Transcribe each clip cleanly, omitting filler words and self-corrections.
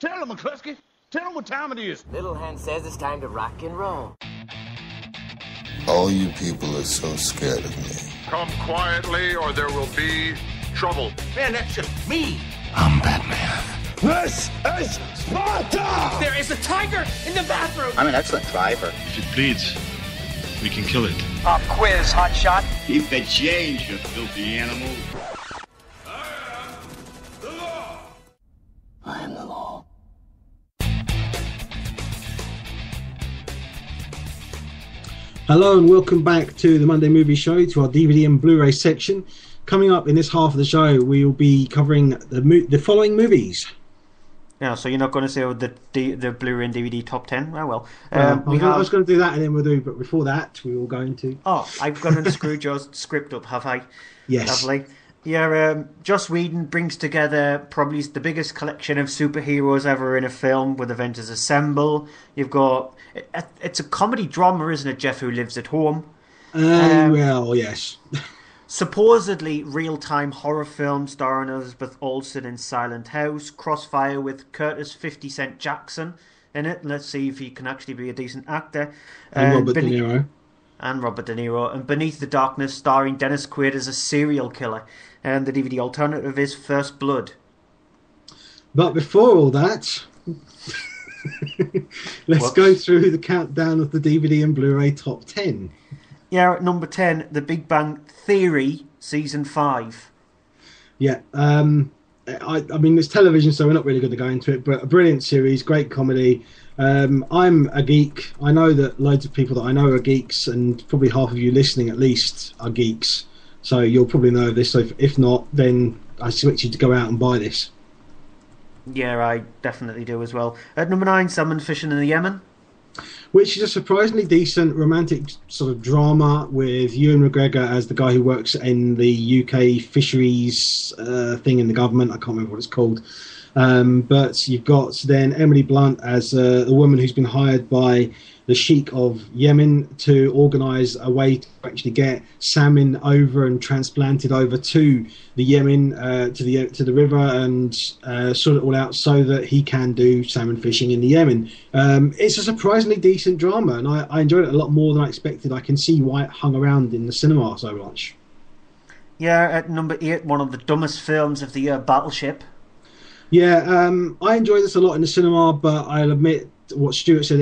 Tell him, McCluskey. Tell him what time it is. Little Hen says it's time to rock and roll. All you people are so scared of me. Come quietly or there will be trouble. Man, that's just me. I'm Batman. This is Sparta! There is a tiger in the bathroom! I'm an excellent driver. If it bleeds, we can kill it. Pop quiz, hotshot. Keep the change, you filthy animal. I am the law. Hello and welcome back to the Monday Movie Show, to our DVD and Blu-ray section. Coming up in this half of the show, we will be covering the following movies. Yeah, so you're not going to say the Blu-ray and DVD top 10? Oh, well. I was going to do that and then we'll do, but before that, we will go into... Oh, I've gone and screwed your script up, have I? Yes. Lovely. Yeah, Joss Whedon brings together probably the biggest collection of superheroes ever in a film with Avengers Assemble. You've got... It's a comedy drama, isn't it, Jeff, Who Lives at Home? Well, yes. Supposedly real-time horror film starring Elizabeth Olsen in Silent House. Crossfire with Curtis 50 Cent Jackson in it. Let's see if he can actually be a decent actor. And Robert De Niro. And Robert De Niro. And Beneath the Darkness, starring Dennis Quaid as a serial killer. And the DVD alternative is First Blood. But before all that, let's go through the countdown of the DVD and Blu-ray top 10. Yeah, at number 10, The Big Bang Theory, Season 5. Yeah, I mean, it's television, so we're not really going to go into it, but a brilliant series, great comedy. I'm a geek. I know that loads of people that I know are geeks, and probably half of you listening at least are geeks. So you'll probably know this. So if not, then I expect you to go out and buy this. Yeah, I definitely do as well. At number 9, Salmon Fishing in the Yemen. Which is a surprisingly decent romantic sort of drama with Ewan McGregor as the guy who works in the UK fisheries thing in the government. I can't remember what it's called. But you've got then Emily Blunt as a woman who's been hired by the Sheikh of Yemen to organise a way to actually get salmon over and transplanted over to the Yemen, to the river, and sort it all out so that he can do salmon fishing in the Yemen. It's a surprisingly decent drama, and I enjoyed it a lot more than I expected. I can see why it hung around in the cinema so much. Yeah, at number 8, one of the dumbest films of the year, Battleship. Yeah, I enjoyed this a lot in the cinema, but I'll admit what Stuart said,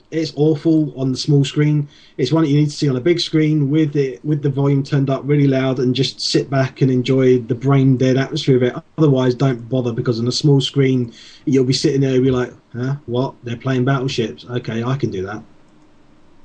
it's awful on the small screen. It's one that you need to see on a big screen with the volume turned up really loud and just sit back and enjoy the brain dead atmosphere of it. Otherwise, don't bother, because on a small screen you'll be sitting there and be like, huh, what? They're playing battleships. Okay, I can do that.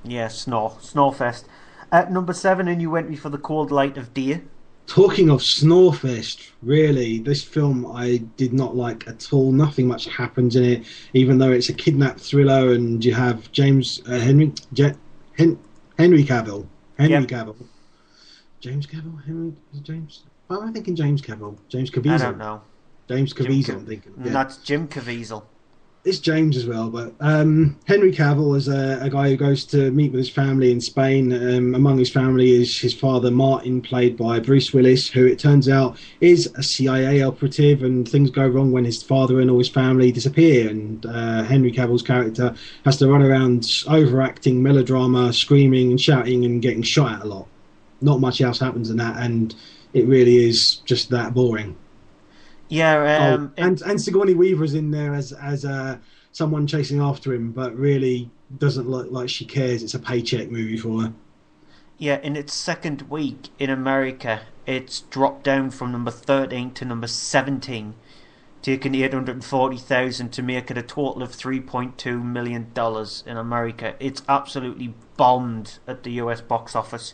Yeah, Snorefest. At number 7, and you went me for The Cold Light of Day. Talking of Snorefest, really, this film I did not like at all. Nothing much happens in it, even though it's a kidnap thriller, and you have Henry Cavill. James Cavill? James? Why am I thinking James Cavill? James Caviezel? I don't know. James Caviezel, I'm thinking. Yeah. That's Jim Caviezel. It's James as well, but Henry Cavill is a guy who goes to meet with his family in Spain. Among his family is his father, Martin, played by Bruce Willis, who it turns out is a CIA operative, and things go wrong when his father and all his family disappear, and Henry Cavill's character has to run around overacting melodrama, screaming and shouting and getting shot at a lot. Not much else happens in that, and it really is just that boring. Yeah, and Sigourney Weaver's in there as someone chasing after him, but really doesn't look like she cares. It's a paycheck movie for her. Yeah, in its second week in America, it's dropped down from number 13 to number 17, taking 840,000 to make it a total of $3.2 million in America. It's absolutely bombed at the US box office.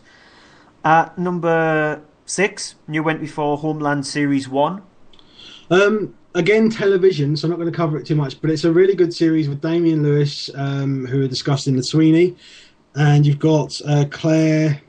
At number 6, you went before Homeland Series 1. Again, television, so I'm not going to cover it too much, but it's a really good series with Damian Lewis, who are discussed in The Sweeney, and you've got Claire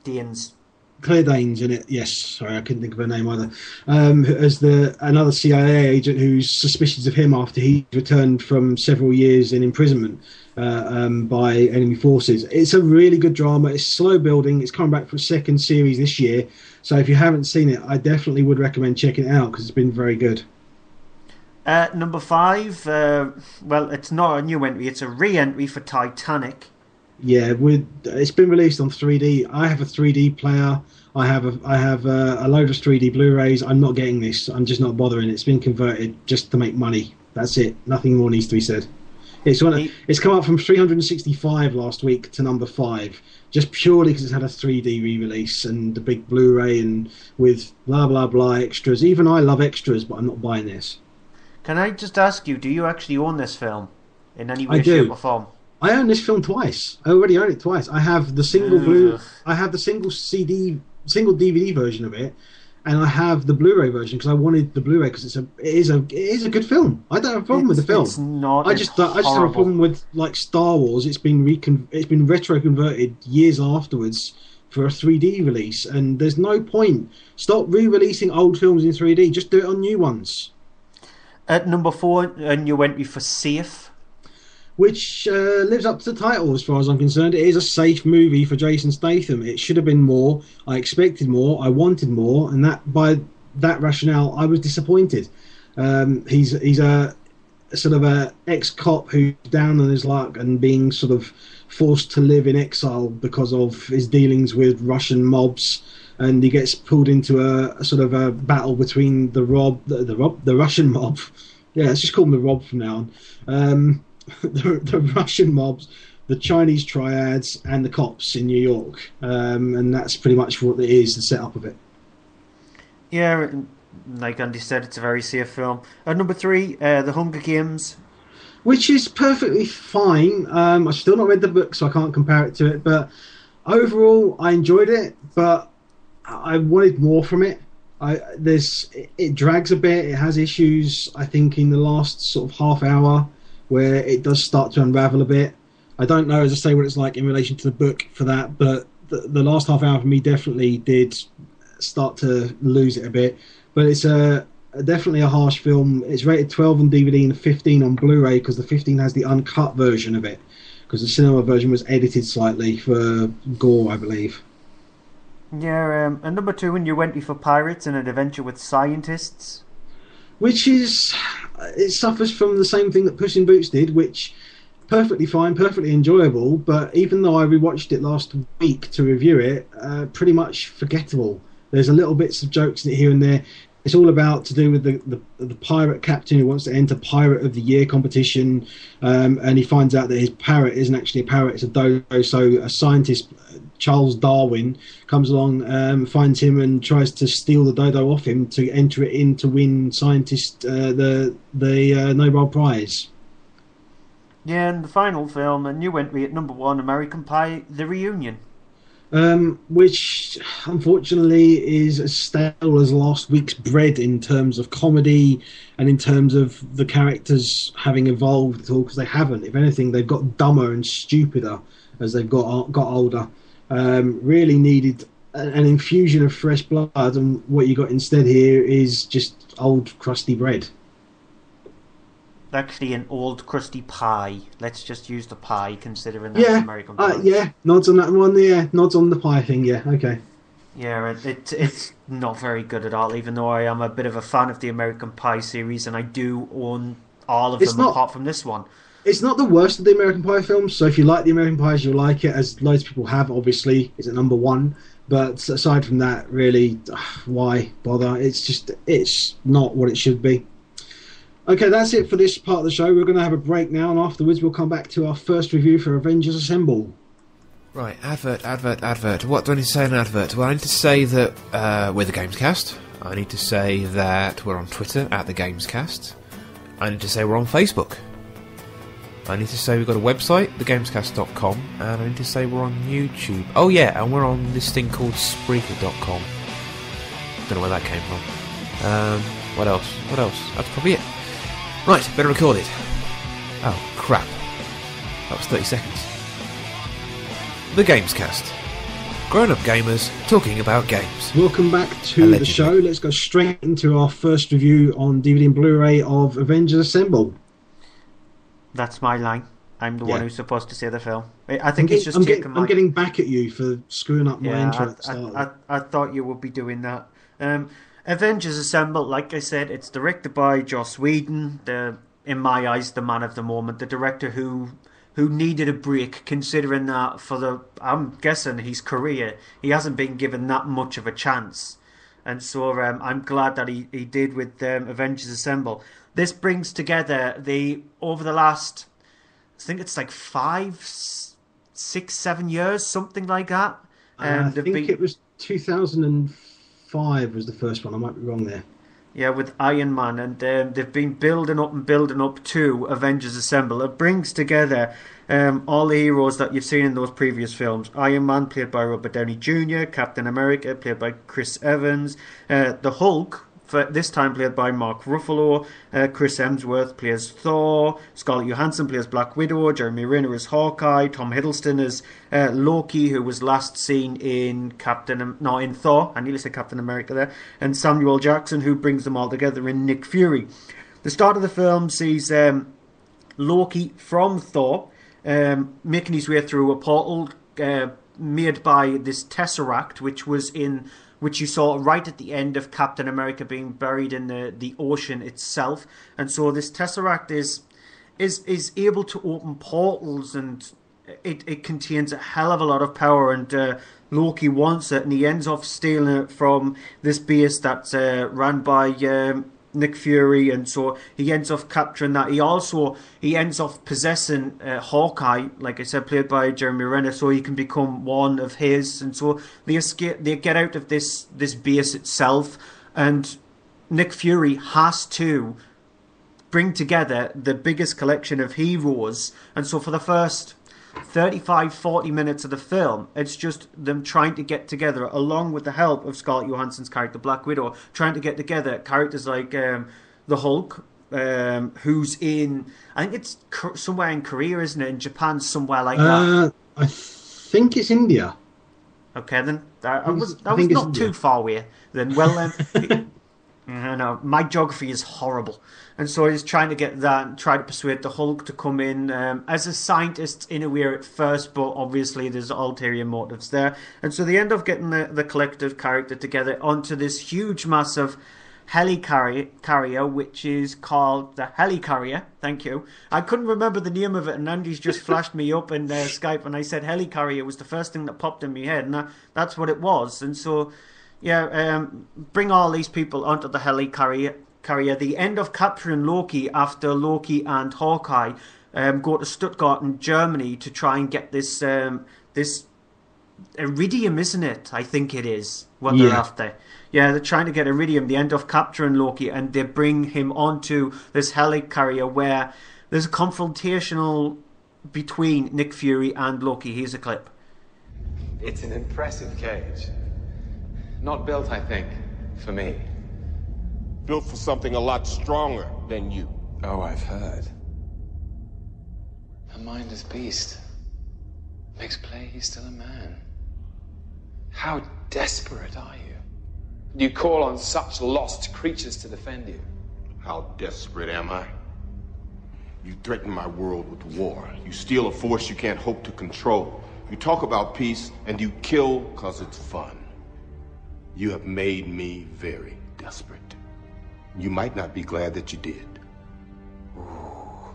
Danes in it. Yes, sorry, I couldn't think of her name either. As another CIA agent who's suspicious of him after he returned from several years in imprisonment by enemy forces. It's a really good drama. It's slow building. It's coming back for a second series this year. So if you haven't seen it, I definitely would recommend checking it out because it's been very good. Number 5, well, it's not a new entry, it's a re-entry for Titanic. Yeah, it's been released on 3D. I have a 3D player. I have a load of 3D Blu-rays. I'm not getting this. I'm just not bothering. It's been converted just to make money. That's it. Nothing more needs to be said. It's come up from 365 last week to number 5, just purely because it's had a 3D re-release and the big Blu-ray and with blah blah blah extras. Even I love extras, but I'm not buying this. Can I just ask you, do you actually own this film in any way, I do. shape, or form? I own this film twice. I already own it twice. I have the single I have the single DVD version of it, and I have the Blu-ray version because I wanted the Blu-ray because it is a good film. I don't have a problem with the film. It's not. I just have a problem with like Star Wars. It's been retro converted years afterwards for a 3D release, and there's no point. Stop re-releasing old films in 3D. Just do it on new ones. At number 4, a new entry for Safe, which lives up to the title as far as I'm concerned. It is a safe movie for Jason Statham. It should have been more. I expected more. I wanted more, and that by that rationale, I was disappointed. He's a sort of a ex-cop who's down on his luck and being sort of forced to live in exile because of his dealings with Russian mobs, and he gets pulled into a sort of a battle between the Russian mob. Yeah, let's just call them the Rob from now on. The Russian mobs, the Chinese triads, and the cops in New York, and that's pretty much what it is, the setup of it. Yeah, like Andy said, it's a very safe film. At number 3, The Hunger Games, which is perfectly fine. I've still not read the book, so I can't compare it to it, but overall I enjoyed it, but I wanted more from it. It drags a bit. It has issues, I think, in the last sort of half hour where it does start to unravel a bit. I don't know, as I say, what it's like in relation to the book for that, but the last half hour for me definitely did start to lose it a bit. But it's definitely a harsh film. It's rated 12 on DVD and 15 on Blu-ray because the 15 has the uncut version of it, because the cinema version was edited slightly for gore, I believe. Yeah, and number 2, a new entry for Pirates and an Adventure with Scientists, which is, it suffers from the same thing that Puss in Boots did, which perfectly fine, perfectly enjoyable, but even though I rewatched it last week to review it, pretty much forgettable. There's a little bits of jokes in it here and there. It's all about to do with the pirate captain who wants to enter Pirate of the Year competition, and he finds out that his parrot isn't actually a parrot, it's a dodo. So a scientist, Charles Darwin, comes along, finds him and tries to steal the dodo off him to enter it in to win the Nobel Prize. Yeah, and the final film, a new entry at number 1, American Pie, The Reunion. Which unfortunately is as stale as last week's bread in terms of comedy and in terms of the characters having evolved at all, because they haven't. If anything, they've got dumber and stupider as they've got older. Really needed an infusion of fresh blood, and what you got instead here is just old crusty bread. Actually, an old crusty pie. Let's just use the pie, considering that's American pie. Yeah, nods on that one. Yeah, nods on the pie thing. Yeah, okay. Yeah, it's not very good at all. Even though I am a bit of a fan of the American Pie series, and I do own all of them apart from this one. It's not the worst of the American Pie films. So if you like the American Pies, you'll like it, as loads of people have. Obviously, it's at number 1. But aside from that, really, why bother? It's not what it should be. Okay, that's it for this part of the show. We're going to have a break now, and afterwards we'll come back to our first review for Avengers Assemble. Right, advert. What do I need to say in an advert? Well, I need to say that we're the Gamescast. I need to say that we're on Twitter at the Gamescast. I need to say we're on Facebook. I need to say we've got a website, thegamescast.com, and I need to say we're on YouTube. Oh yeah, and we're on this thing called Spreaker.com. Don't know where that came from. What else? That's probably it. Right, better record it. Oh, crap. That was 30 seconds. The Gamescast. Grown-up gamers talking about games. Welcome back to the show. Let's go straight into our first review on DVD and Blu-ray of Avengers Assemble. That's my line. I'm the one who's supposed to say the film. I think I'm getting back at you for screwing up my intro at the start. I thought you would be doing that. Avengers Assemble, like I said, it's directed by Joss Whedon, in my eyes, the man of the moment, the director who needed a break, considering that I'm guessing his career, he hasn't been given that much of a chance. And so I'm glad that he did with Avengers Assemble. This brings together over the last, I think it's like 5, 6, 7 years, something like that. I think it was 2005 was the first one. I might be wrong there. Yeah, with Iron Man, and they've been building up to Avengers Assemble. It brings together all the heroes that you've seen in those previous films. Iron Man, played by Robert Downey Jr., Captain America, played by Chris Evans, the Hulk, for this time played by Mark Ruffalo, Chris Hemsworth plays Thor, Scarlett Johansson plays Black Widow, Jeremy Renner as Hawkeye, Tom Hiddleston as Loki, who was last seen in Thor, I nearly said Captain America there, and Samuel Jackson, who brings them all together in Nick Fury. The start of the film sees Loki from Thor making his way through a portal made by this Tesseract, which you saw right at the end of Captain America being buried in the ocean itself. And so this Tesseract is able to open portals, and it contains a hell of a lot of power, and Loki wants it, and he ends up stealing it from this base that's ran by Nick Fury, and so he ends up capturing that. He ends up possessing Hawkeye, like I said, played by Jeremy Renner, so he can become one of his. And so they get out of this base itself, and Nick Fury has to bring together the biggest collection of heroes. And so for the first 35-40 minutes of the film, it's just them trying to get together, along with the help of Scarlett Johansson's character Black Widow, trying to get together characters like the Hulk, who's in, I think it's somewhere in Korea, isn't it? In Japan, somewhere like that. I think it's India. Okay, then that was not too far away. Then, well, I know my geography is horrible, and so he's trying to get that and try to persuade the Hulk to come in as a scientist in a way at first, but obviously there's ulterior motives there, and so they end up getting the collective character together onto this huge, massive helicarrier, which is called the Helicarrier. Thank you. I couldn't remember the name of it, and Andy's just flashed me up in Skype, and I said Helicarrier was the first thing that popped in my head, and that's what it was, and so. Yeah, bring all these people onto the helicarrier. They end up capturing Loki after Loki and Hawkeye go to Stuttgart in Germany to try and get this iridium, isn't it? I think it is what they're after. Yeah, they're trying to get iridium. They end up capturing Loki, and they bring him onto this helicarrier where there's a confrontational between Nick Fury and Loki. Here's a clip. It's an impressive cage. Not built, I think, for me. Built for something a lot stronger than you. Oh, I've heard. A mindless beast. Makes play he's still a man. How desperate are you? You call on such lost creatures to defend you. How desperate am I? You threaten my world with war. You steal a force you can't hope to control. You talk about peace, and you kill because it's fun. You have made me very desperate. You might not be glad that you did. Ooh.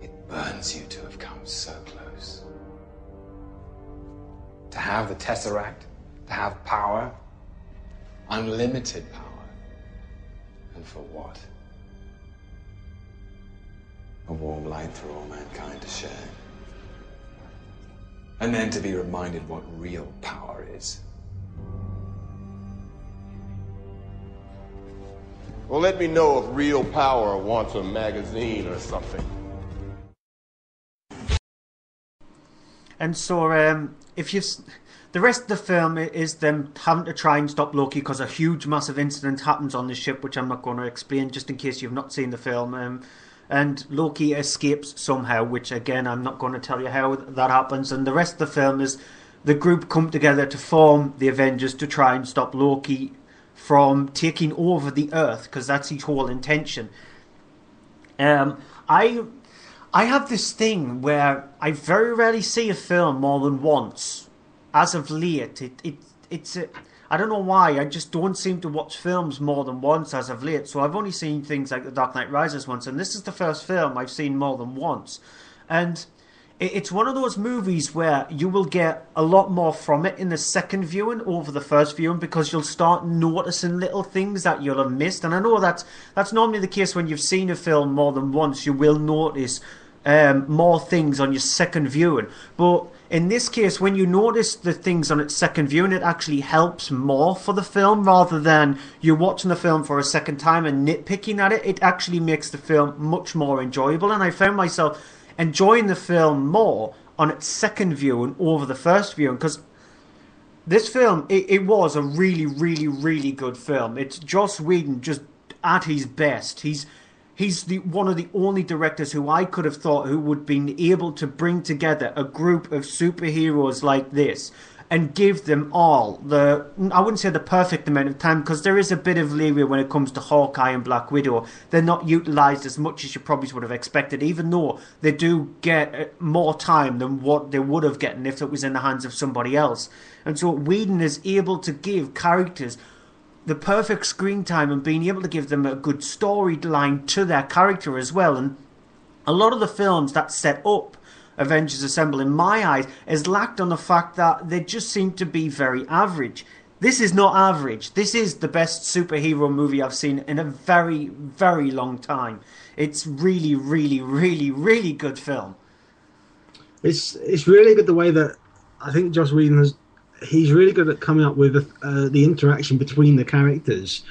It burns you to have come so close. To have the Tesseract, to have power, unlimited power. And for what? A warm light for all mankind to share. And then to be reminded what real power is. Well, let me know if real power wants a magazine or something. And so, the rest of the film is them having to try and stop Loki because a huge, massive incident happens on the ship, which I'm not going to explain, just in case you've not seen the film. And Loki escapes somehow, which again, I'm not going to tell you how that happens. And the rest of the film is the group come together to form the Avengers to try and stop Loki from taking over the Earth, because that's his whole intention. I have this thing where I very rarely see a film more than once. As of late, I don't know why, I just don't seem to watch films more than once as of late. So I've only seen things like The Dark Knight Rises once, and this is the first film I've seen more than once. And it's one of those movies where you will get a lot more from it in the second viewing over the first viewing, because you'll start noticing little things that you'll have missed. And I know that's normally the case when you've seen a film more than once. You will notice more things on your second viewing. But in this case, when you notice the things on its second viewing, it actually helps more for the film, rather than you watching the film for a second time and nitpicking at it. It actually makes the film much more enjoyable, and I found myself enjoying the film more on its second viewing over the first viewing, because this film, it was a really, really, really good film. It's Joss Whedon just at his best. He's one of the only directors who I could have thought who would be able to bring together a group of superheroes like this and give them all I wouldn't say the perfect amount of time, because there is a bit of leeway when it comes to Hawkeye and Black Widow. They're not utilised as much as you probably would have expected, even though they do get more time than what they would have gotten if it was in the hands of somebody else. And so Whedon is able to give characters the perfect screen time and being able to give them a good storyline to their character as well. And a lot of the films that set up Avengers Assemble, in my eyes, is lacked on the fact that they just seem to be very average. This is not average. This is the best superhero movie I've seen in a very, very long time. It's really, really, really, really good film. It's really good the way that I think Joss Whedon he's really good at coming up with the interaction between the characters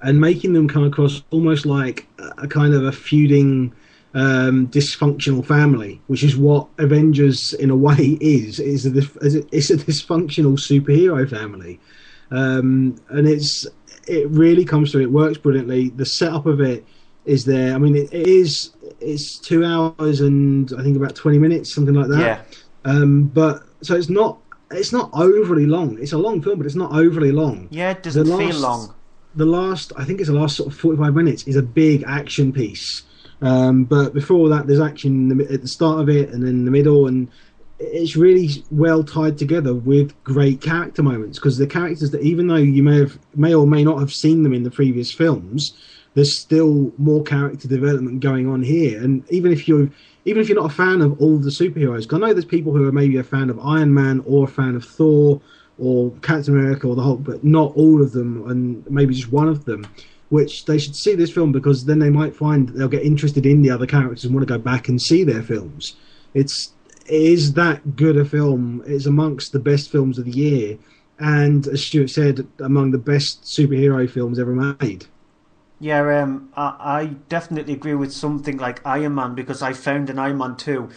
and making them come across almost like a kind of a feuding, dysfunctional family, which is what Avengers in a way is. It's a dysfunctional superhero family, and it really comes through. It works brilliantly. The setup of it is there. I mean, it's 2 hours and I think about 20 minutes, something like that. Yeah. But so it's not overly long. It's a long film, but it's not overly long. Yeah, it doesn't feel long. I think it's the last sort of 45 minutes is a big action piece. But before that, there's action at the start of it and then the middle, and it's really well tied together with great character moments, because the characters that, even though you may or may not have seen them in the previous films, there's still more character development going on here. And even if you're not a fan of all the superheroes, because I know there's people who are maybe a fan of Iron Man or a fan of Thor or Captain America or the Hulk, but not all of them, and maybe just one of them, which they should see this film, because then they might find they'll get interested in the other characters and want to go back and see their films. It is that good a film. It's amongst the best films of the year, and as Stuart said, among the best superhero films ever made. Yeah, I definitely agree with something like Iron Man, because I found in Iron Man 2,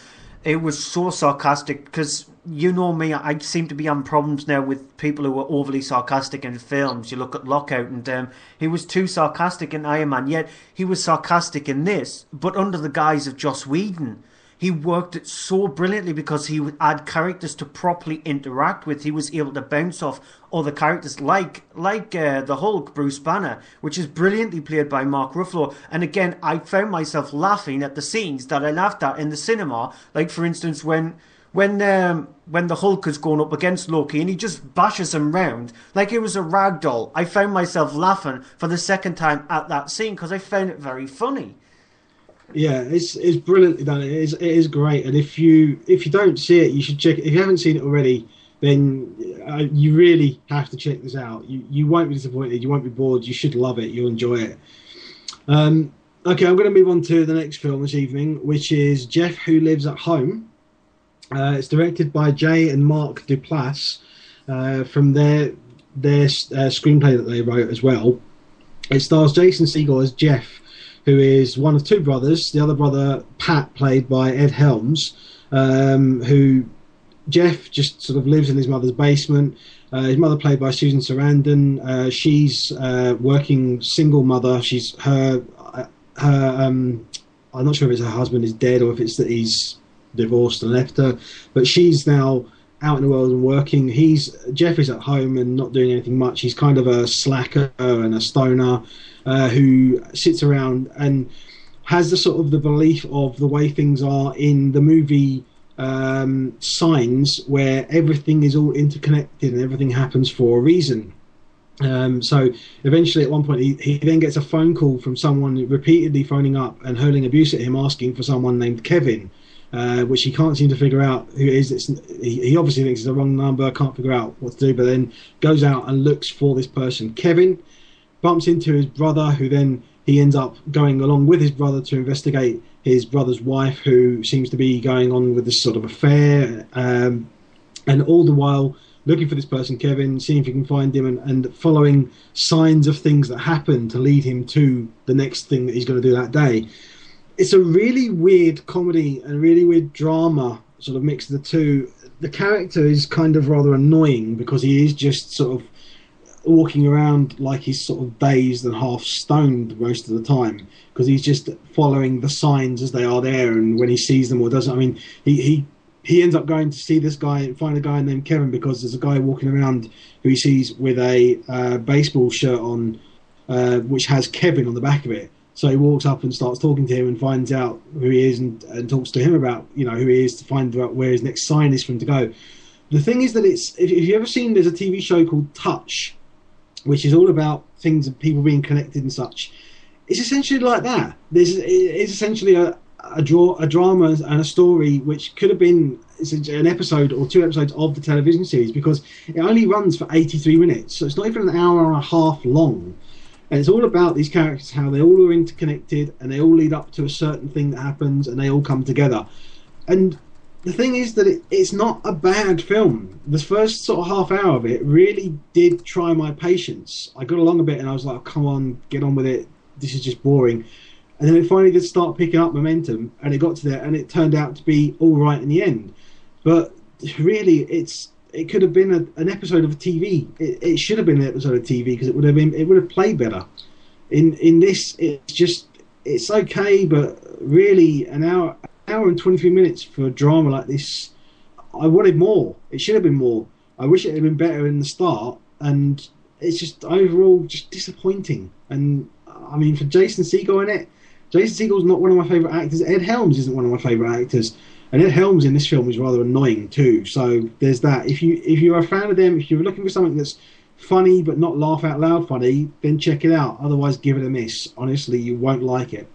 it was so sarcastic, because you know me, I seem to be having problems now with people who are overly sarcastic in films. You look at Lockout, and he was too sarcastic in Iron Man, yet he was sarcastic in this, but under the guise of Joss Whedon. He worked it so brilliantly, because he would add characters to properly interact with. He was able to bounce off other characters like the Hulk, Bruce Banner, which is brilliantly played by Mark Ruffalo. And again, I found myself laughing at the scenes that I laughed at in the cinema. Like, for instance, when the Hulk is going up against Loki and he just bashes him round like it was a rag doll. I found myself laughing for the second time at that scene, because I found it very funny. Yeah, it's brilliantly done. It is great, and if you don't see it, you should check it. If you haven't seen it already, then you really have to check this out. You won't be disappointed. You won't be bored. You should love it. You'll enjoy it. Okay, I'm going to move on to the next film this evening, which is Jeff Who Lives at Home. It's directed by Jay and Mark Duplass from their screenplay that they wrote as well. It stars Jason Segel as Jeff, who is one of two brothers. The other brother, Pat, played by Ed Helms, who Jeff just sort of lives in his mother's basement. His mother, played by Susan Sarandon, she's working single mother. She's her I'm not sure if it's her husband is dead or if it's that he's divorced and left her, but she's now out in the world and working. Jeff is at home and not doing anything much. He's kind of a slacker and a stoner who sits around and has the belief of the way things are in the movie Signs, where everything is all interconnected and everything happens for a reason. So eventually, at one point, he then gets a phone call from someone repeatedly phoning up and hurling abuse at him, asking for someone named Kevin, which he can't seem to figure out who it is. He obviously thinks it's the wrong number, can't figure out what to do, but then goes out and looks for this person. Kevin bumps into his brother, who then he ends up going along with his brother to investigate his brother's wife, who seems to be going on with this sort of affair, and all the while looking for this person, Kevin, seeing if he can find him, and following signs of things that happen to lead him to the next thing that he's going to do that day. It's a really weird comedy and really weird drama, sort of mix of the two. The character is kind of rather annoying because he is just sort of walking around like he's sort of dazed and half stoned most of the time, because he's just following the signs as they are there, and when he sees them or doesn't. I mean, he ends up going to see this guy and find a guy named Kevin because there's a guy walking around who he sees with a baseball shirt on, which has Kevin on the back of it. So he walks up and starts talking to him and finds out who he is, and talks to him about, you know, who he is, to find out where his next sign is for him to go. The thing is that if you've ever seen, there's a TV show called Touch, which is all about things and people being connected and such. It's essentially like that. It's essentially a drama and a story which could have been an episode or 2 episodes of the television series, because it only runs for 83 minutes, so it's not even an hour and a half long, and it's all about these characters, how they all are interconnected and they all lead up to a certain thing that happens and they all come together. And the thing is that it's not a bad film. The first sort of half hour of it really did try my patience. I got along a bit and I was like, oh, come on, get on with it, this is just boring. And then it finally did start picking up momentum, and it got to there, and it turned out to be all right in the end. But really, it could have been an episode of a TV. It should have been an episode of TV, because it would have played better. In this, it's okay, but really an hour and 23 minutes for a drama like this, I wanted more. It should have been more. I wish it had been better in the start, and it's just overall just disappointing. And I mean, for Jason Segel in it, Jason Segel's not one of my favourite actors. Ed Helms isn't one of my favourite actors, and Ed Helms in this film is rather annoying too. So there's that. If you're a fan of them, if you're looking for something that's funny but not laugh out loud funny, then check it out. Otherwise, give it a miss. Honestly, you won't like it.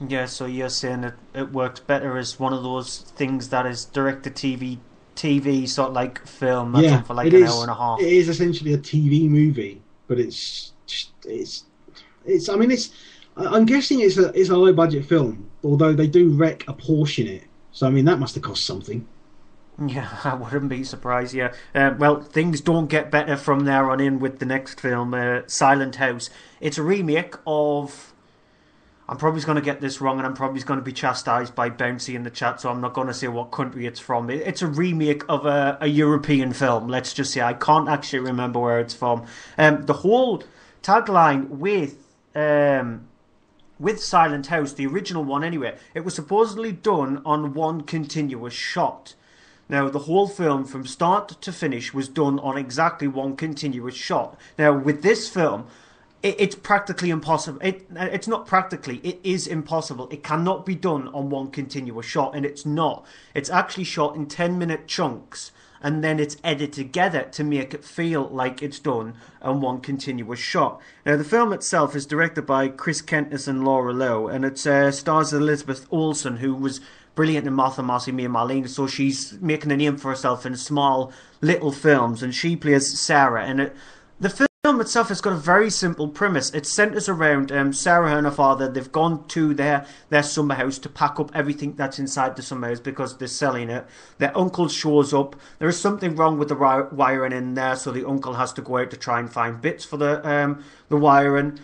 Yeah, so you're saying it works better as one of those things that is direct-to-TV sort of like film that's on for like an hour and a half. It is essentially a TV movie, but I'm guessing it's a low budget film, although they do wreck a Porsche in it. So I mean, that must have cost something. Yeah, I wouldn't be surprised. Yeah, well, things don't get better from there on in with the next film, Silent House. It's a remake of. I'm probably going to get this wrong, and I'm probably going to be chastised by Bouncy in the chat, so I'm not going to say what country it's from. It's a remake of a European film. Let's just say I can't actually remember where it's from. The whole tagline with Silent House, the original one anyway, it was supposedly done on one continuous shot. Now, the whole film from start to finish was done on exactly one continuous shot. Now, with this film, it's practically impossible. It's not practically, it is impossible. It cannot be done on one continuous shot, and it's not. It's actually shot in 10-minute chunks, and then it's edited together to make it feel like it's done on one continuous shot. Now, the film itself is directed by Chris Kentis and Laura Lowe, and it stars Elizabeth Olsen, who was brilliant in Martha, Marcy, Me and Marlene, so she's making a name for herself in small, little films, and she plays Sarah. And the film itself has got a very simple premise. It centres around Sarah and her father. They've gone to their summer house to pack up everything that's inside the summer house because they're selling it. Their uncle shows up. There is something wrong with the wiring in there, so the uncle has to go out to try and find bits for the wiring.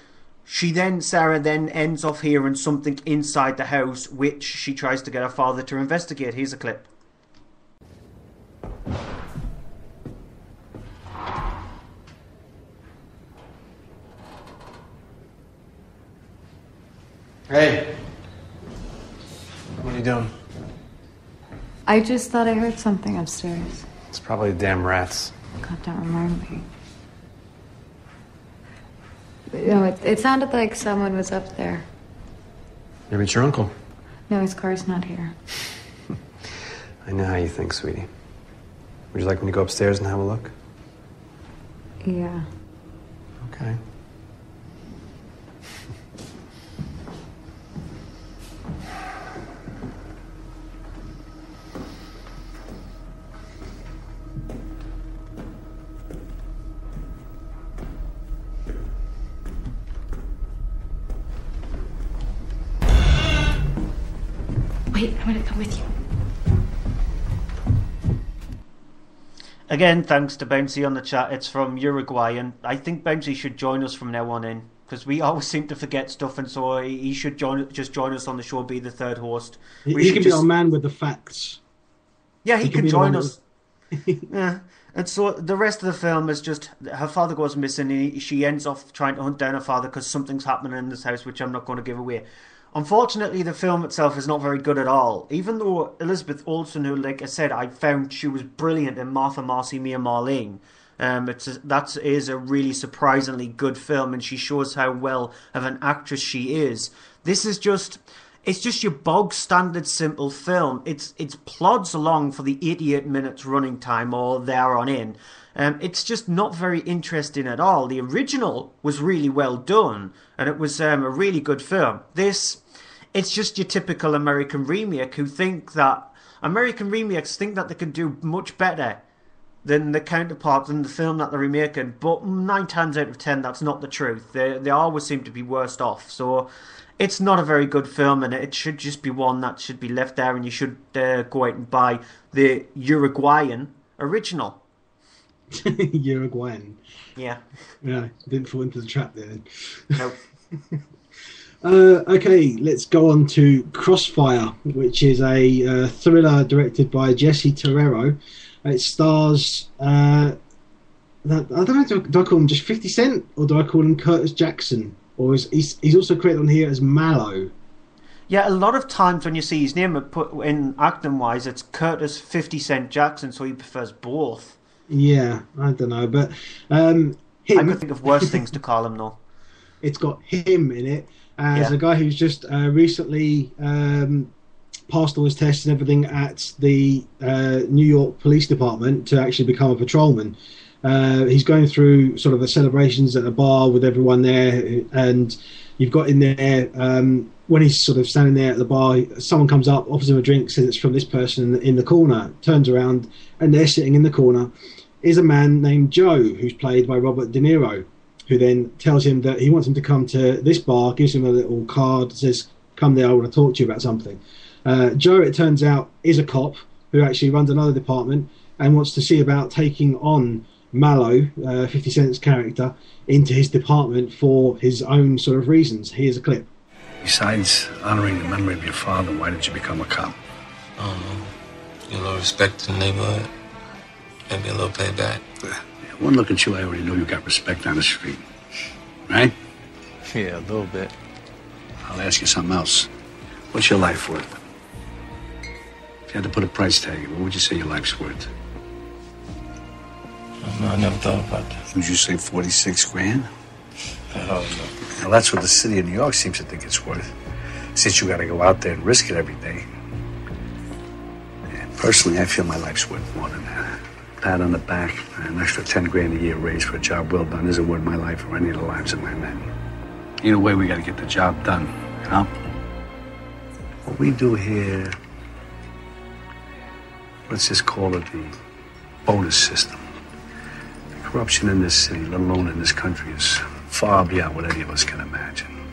Sarah then ends off hearing something inside the house, which she tries to get her father to investigate. Here's a clip. Hey. What are you doing? I just thought I heard something upstairs. It's probably the damn rats. God, don't remind me. No, it sounded like someone was up there. Maybe it's your uncle. No, his car's not here. I know how you think, sweetie. Would you like me to go upstairs and have a look? Yeah. Okay. Wait, I'm gonna come with you. Again, thanks to Bouncy on the chat. It's from Uruguay, and I think Bouncy should join us from now on in, because we always seem to forget stuff, and so he should just join us on the show, be the third host. He can be our man with the facts. Yeah, he can join us. Yeah. And so the rest of the film is just her father goes missing, and she ends off trying to hunt down her father because something's happening in this house, which I'm not going to give away. Unfortunately, the film itself is not very good at all. Even though Elizabeth Olsen, who, like I said, I found she was brilliant in Martha, Marcy, Me and Marlene. That is a really surprisingly good film, and she shows how well of an actress she is. This is just... It's just your bog standard simple film. It's plods along for the 88 minutes running time or there on in. It's just not very interesting at all. The original was really well done, and it was a really good film. It's just your typical American remake who think that... American remakes think that they can do much better than the counterpart than the film that they're remaking, but 9 times out of 10 that's not the truth. They always seem to be worse off, so... It's not a very good film, and it should just be one that should be left there, and you should go out and buy the Uruguayan original. Uruguayan. Yeah. Yeah, didn't fall into the trap there. No. Okay, let's go on to Crossfire, which is a thriller directed by Jesse Terrero. It stars... I don't know, do I call him just 50 Cent, or do I call him Curtis Jackson? Or he's also credited on here as Mallow. Yeah, a lot of times when you see his name put in acting wise, it's Curtis 50 Cent Jackson, so he prefers both. Yeah, I don't know, but him, I could think of worse things to call him though. It's got him in it as a guy who's just recently passed all his tests and everything at the New York Police Department to actually become a patrolman. He's going through sort of the celebrations at a bar with everyone there, and you've got in there when he's sort of standing there at the bar, someone comes up, offers him a drink, says it's from this person in the corner, turns around, and there sitting in the corner is a man named Joe, who's played by Robert De Niro, who then tells him that he wants him to come to this bar, gives him a little card, says, come there, I want to talk to you about something. Joe, it turns out, is a cop who actually runs another department and wants to see about taking on Mallow, 50 Cent's character, into his department for his own sort of reasons. Here's a clip. Besides honoring the memory of your father, why did you become a cop? A little respect in the neighborhood. Maybe a little payback. One look at you, I already know you got respect on the street. Right? Yeah, a little bit. I'll ask you something else. What's your life worth? If you had to put a price tag, what would you say your life's worth? No, I never thought about that. Would you say 46 grand? I don't know. Well, that's what the city of New York seems to think it's worth. Since you got to go out there and risk it every day. And personally, I feel my life's worth more than that. Pat on the back, an extra 10 grand a year raise for a job well done isn't worth my life or any of the lives of my men. Either way, we got to get the job done, you know? What we do here, let's just call it the bonus system. The corruption in this city, let alone in this country, is far beyond what any of us can imagine.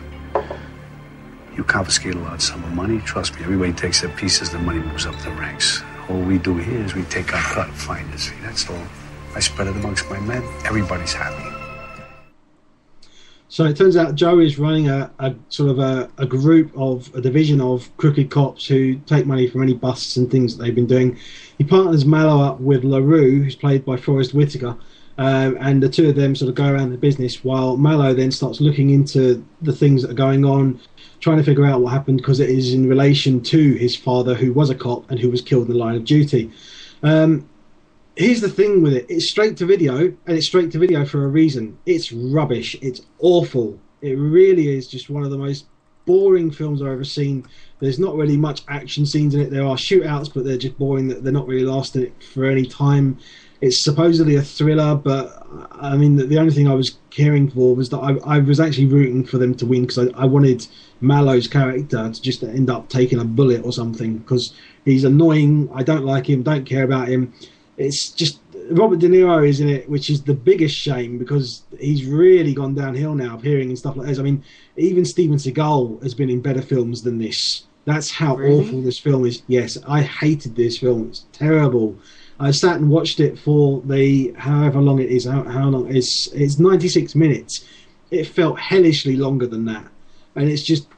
You confiscate a large sum of money, trust me, everybody takes their piece as the money moves up the ranks. All we do here is we take our cut and find his fee, that's all. I spread it amongst my men, everybody's happy. So it turns out Joe is running a division of crooked cops who take money from any busts and things that they've been doing. He partners Mallow up with LaRue, who's played by Forrest Whitaker, and the two of them sort of go around the business while Mallow then starts looking into the things that are going on, trying to figure out what happened, because it is in relation to his father, who was a cop and who was killed in the line of duty. Here's the thing with it. It's straight to video, and it's straight to video for a reason. It's rubbish. It's awful. It really is just one of the most boring films I've ever seen. There's not really much action scenes in it. There are shootouts, but they're just boring. They're not really lasting it for any time. It's supposedly a thriller, but I mean, the only thing I was caring for was that I was actually rooting for them to win because I wanted Mallow's character to just end up taking a bullet or something because he's annoying. I don't like him, don't care about him. It's just Robert De Niro is in it, which is the biggest shame because he's really gone downhill now, appearing in stuff like this. I mean, even Steven Seagal has been in better films than this. That's how awful this film is. Yes, I hated this film. It's terrible. I sat and watched it for the however long it is. How long? It's 96 minutes. It felt hellishly longer than that, and it's just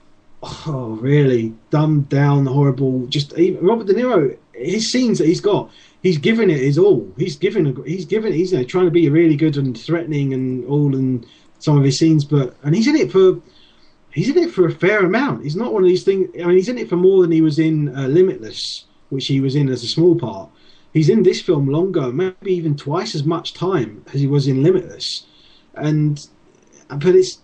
really dumbed down, horrible. Just Robert De Niro, his scenes that he's got, he's given it his all. He's trying to be really good and threatening and all in some of his scenes, and he's in it for a fair amount. He's not one of these things. I mean, he's in it for more than he was in Limitless, which he was in as a small part. He's in this film longer, maybe even twice as much time as he was in Limitless, but it's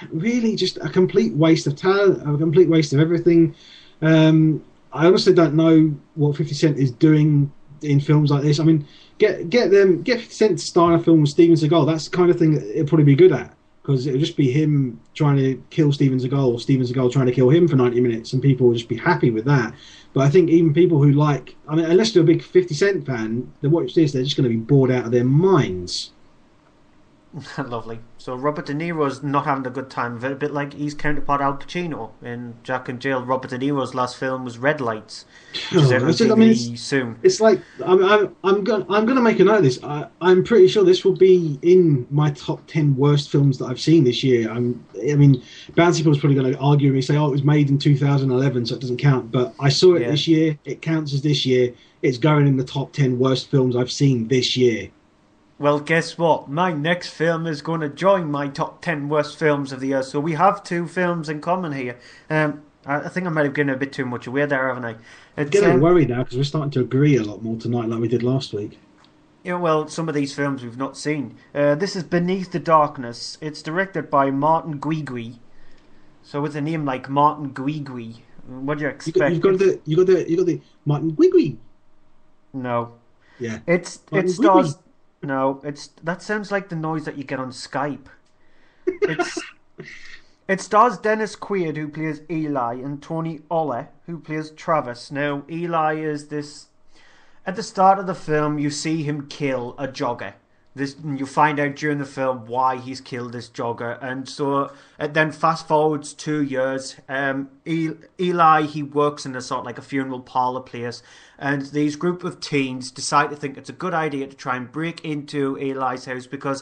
really just a complete waste of talent, a complete waste of everything. I honestly don't know what 50 Cent is doing in films like this. I mean, get 50 Cent to star in a film with Steven Seagal. That's the kind of thing that it'll probably be good at, because it'll just be him trying to kill Steven Seagal or Steven Seagal trying to kill him for 90 minutes, and people will just be happy with that. But I think even people who unless they're a big 50 Cent fan, they watch this, they're just going to be bored out of their minds. Lovely. So Robert De Niro's not having a good time of it, a bit like his counterpart Al Pacino in Jack and Jill. Robert De Niro's last film was Red Lights, which is out on DVD soon. It's like I'm going to make a note of this. I'm pretty sure this will be in my top 10 worst films that I've seen this year. I mean, Bouncy People's probably going to argue with me, say, "Oh, it was made in 2011, so it doesn't count." But I saw it this year. It counts as this year. It's going in the top 10 worst films I've seen this year. Well, guess what? My next film is going to join my top 10 worst films of the year. So we have two films in common here. I think I might have given a bit too much away there, haven't I? I'm getting worried now because we're starting to agree a lot more tonight like we did last week. Yeah, well, some of these films we've not seen. This is Beneath the Darkness. It's directed by Martin Guigui. So with a name like Martin Guigui, what do you expect? You got the Martin Guigui. No. Yeah. It stars. No, that sounds like the noise that you get on Skype. It stars Dennis Quaid, who plays Eli, and Tony Olle, who plays Travis. Now, Eli is this... At the start of the film, you see him kill a jogger. You find out during the film why he's killed this jogger, and so it then fast forwards 2 years. Eli, he works in a sort of like a funeral parlor place, and these group of teens decide to think it's a good idea to try and break into Eli's house because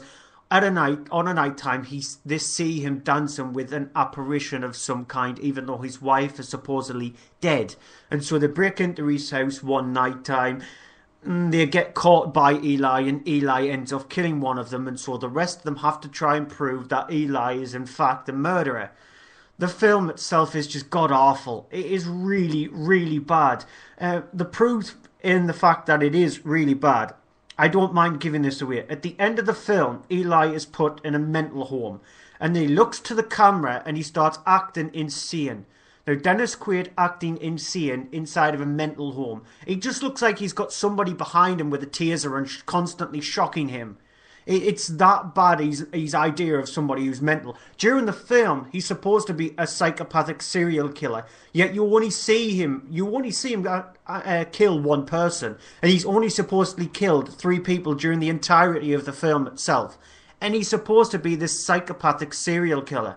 on a night time they see him dancing with an apparition of some kind, even though his wife is supposedly dead. And so they break into his house one night time. They get caught by Eli, and Eli ends up killing one of them, and so the rest of them have to try and prove that Eli is in fact the murderer. The film itself is just god-awful. It is really, really bad. The proof in the fact that it is really bad, I don't mind giving this away. At the end of the film, Eli is put in a mental home, and he looks to the camera and he starts acting insane. Now, Dennis Quaid acting insane inside of a mental home. He just looks like he's got somebody behind him with a taser and constantly shocking him. It's that bad, his idea of somebody who's mental. During the film, he's supposed to be a psychopathic serial killer, yet you only see him kill one person, and he's only supposedly killed 3 people during the entirety of the film itself. And he's supposed to be this psychopathic serial killer.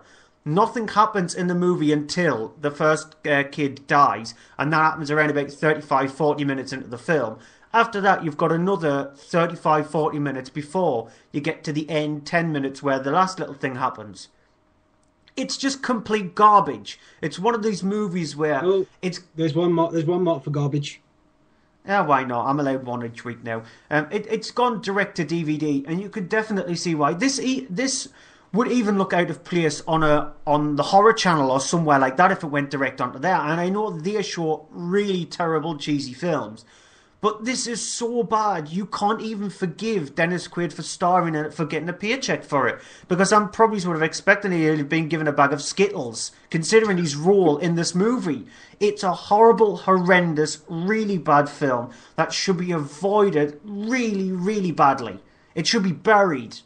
Nothing happens in the movie until the first kid dies, and that happens around about 35-40 minutes into the film. After that, you've got another 35-40 minutes before you get to the end 10 minutes where the last little thing happens. It's just complete garbage. It's one of these movies where there's one mark for garbage. Yeah, why not? I'm allowed one each week now. It's gone direct to DVD, and you can definitely see why. This would even look out of place on the Horror Channel or somewhere like that if it went direct onto there. And I know they show really terrible, cheesy films, But this is so bad, you can't even forgive Dennis Quaid for starring in it, for getting a paycheck for it. Because I'm probably sort of expecting he'd have been given a bag of Skittles, considering his role in this movie. It's a horrible, horrendous, really bad film that should be avoided really, really badly. It should be buried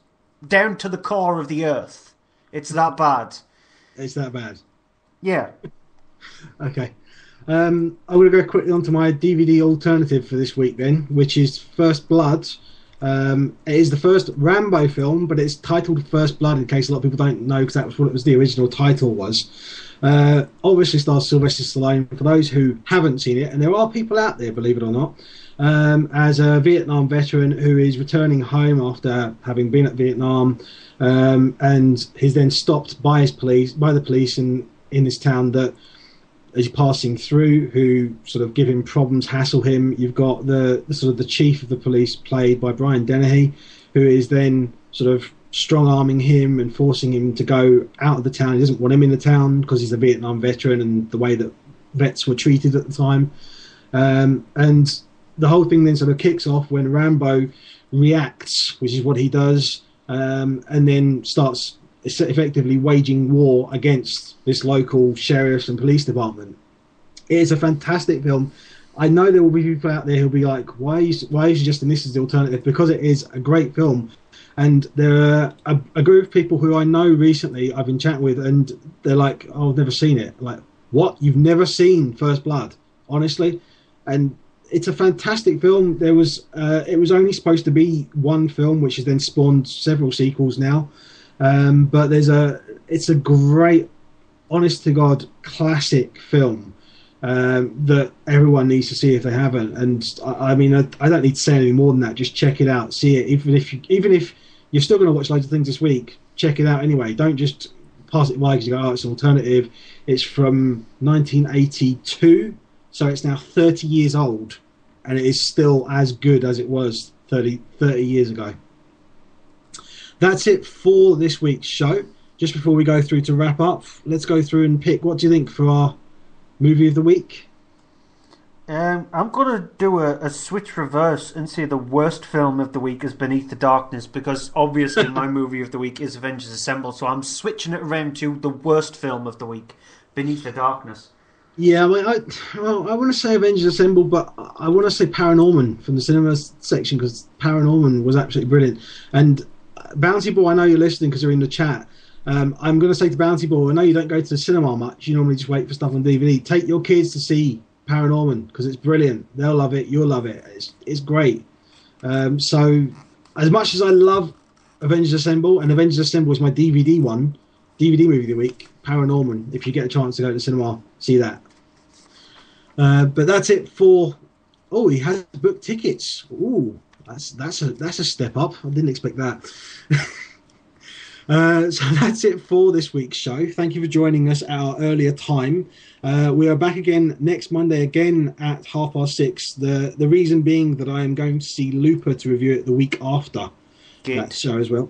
down to the core of the earth. It's that bad. It's that bad? Yeah. Okay. I'm going to go quickly onto my DVD alternative for this week then, which is First Blood. It is the first Rambo film, but it's titled First Blood in case a lot of people don't know, because that was what it was, the original title was. Obviously stars Sylvester Stallone, for those who haven't seen it, and there are people out there, believe it or not, as a Vietnam veteran who is returning home after having been at Vietnam, and he's then stopped by the police in this town that is passing through, who sort of give him problems, hassle him. You've got the sort of the chief of the police, played by Brian Dennehy, who is then sort of strong-arming him and forcing him to go out of the town. He doesn't want him in the town because he's a Vietnam veteran and the way that vets were treated at the time. And the whole thing then sort of kicks off when Rambo reacts, which is what he does, and then starts effectively waging war against this local sheriff's and police department. It is a fantastic film. I know there will be people out there who'll be like, why are you suggesting this as the alternative? Because it is a great film. And there are a group of people who I know recently I've been chatting with, and they're like, oh, I've never seen it. I'm like, what? You've never seen First Blood? Honestly? And it's a fantastic film. There was it was only supposed to be one film, which has then spawned several sequels now. But it's a great, honest to God, classic film that everyone needs to see if they haven't. And I mean, I don't need to say any more than that. Just check it out, see it. Even if you're still going to watch loads of things this week, check it out anyway. Don't just pass it by because you go, oh, it's an alternative. It's from 1982, so it's now 30 years old, and it is still as good as it was 30 years ago. That's it for this week's show. Just before we go through to wrap up, let's go through and pick, what do you think for our movie of the week? I'm going to do a switch reverse and say the worst film of the week is Beneath the Darkness, because obviously my movie of the week is Avengers Assemble, so I'm switching it around to the worst film of the week, Beneath the Darkness. Yeah, I mean, I want to say Avengers Assemble, but I want to say Paranorman from the cinema section, because Paranorman was absolutely brilliant. And Bouncy Ball, I know you're listening because you're in the chat. I'm going to say to Bouncy Ball, I know you don't go to the cinema much. You normally just wait for stuff on DVD. Take your kids to see Paranorman because it's brilliant. They'll love it. You'll love it. It's great. So, as much as I love Avengers Assemble, and Avengers Assemble is my DVD movie of the week, Paranorman. If you get a chance to go to the cinema, see that. But that's it for. Oh, he has booked tickets. Ooh. That's a step up. I didn't expect that. So that's it for this week's show. Thank you for joining us at our earlier time. We are back again next Monday, again at 6:30. The reason being that I am going to see Looper to review it the week after that show as well.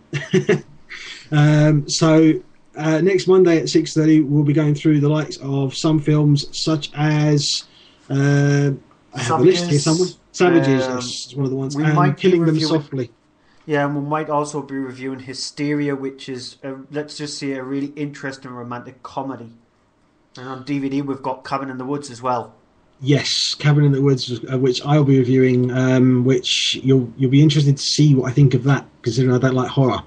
So next Monday at 6:30, we'll be going through the likes of some films such as I have a list here somewhere. Savages is one of the ones. And Killing Them Softly. Yeah, and we might also be reviewing Hysteria, which is, let's just say, a really interesting romantic comedy. And on DVD, we've got Cabin in the Woods as well. Yes, Cabin in the Woods, which I'll be reviewing, which you'll be interested to see what I think of that, considering I don't like horror.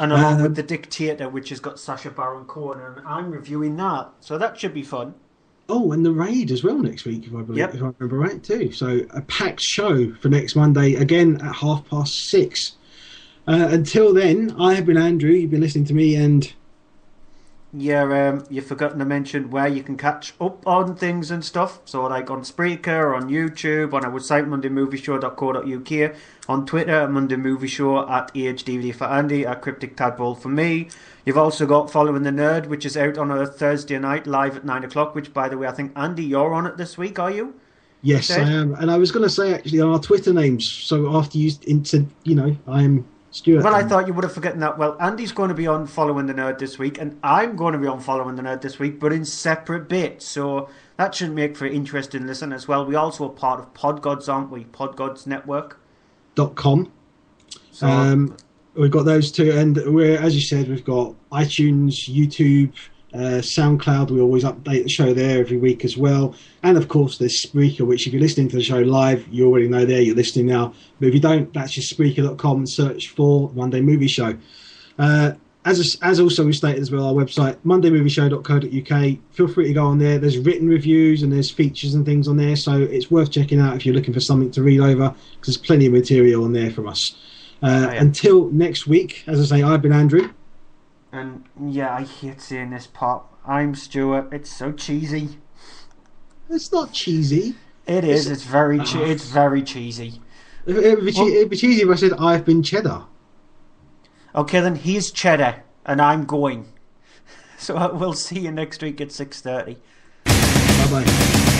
And along with The Dictator, which has got Sacha Baron Cohen, and I'm reviewing that, so that should be fun. Oh, and The Raid as well next week, if I remember right, too. So a packed show for next Monday, again at 6:30. Until then, I have been Andrew, you've been listening to me, and... Yeah, you've forgotten to mention where you can catch up on things and stuff. So, like on Spreaker, on YouTube, on our website, mondaymovieshow.co.uk, on Twitter, Monday Movie Show, at AHDVD for Andy, at Cryptic Tadpole for me. You've also got Following the Nerd, which is out on a Thursday night, live at 9 o'clock, which, by the way, I think, Andy, you're on it this week, are you? Yes, I am. And I was going to say, actually, on our Twitter names, so after you said, I'm Stuart. Well, I thought you would have forgotten that. Well, Andy's going to be on Following the Nerd this week, and I'm going to be on Following the Nerd this week, but in separate bits. So That should make for an interesting listen as well. We also are part of Podgods, aren't we? Podgods Network. .com. So, we've got those two, and we're, as you said, we've got iTunes, YouTube, SoundCloud. We always update the show there every week as well, and of course there's Spreaker, which if you're listening to the show live, you already know there, you're listening now, but if you don't, that's just Spreaker.com and search for Monday Movie Show. As also we stated as well, our website, mondaymovieshow.co.uk. Feel free to go on there. There's written reviews and there's features and things on there, so it's worth checking out if you're looking for something to read over, because there's plenty of material on there from us. Until next week, as I say, I've been Andrew. And yeah, I hate saying this part. I'm Stuart. It's so cheesy. It's not cheesy. It is. It's very cheesy. It'd be cheesy if I said I've been Cheddar. Okay, then he's Cheddar, and I'm going. So we'll see you next week at 6:30. Bye-bye.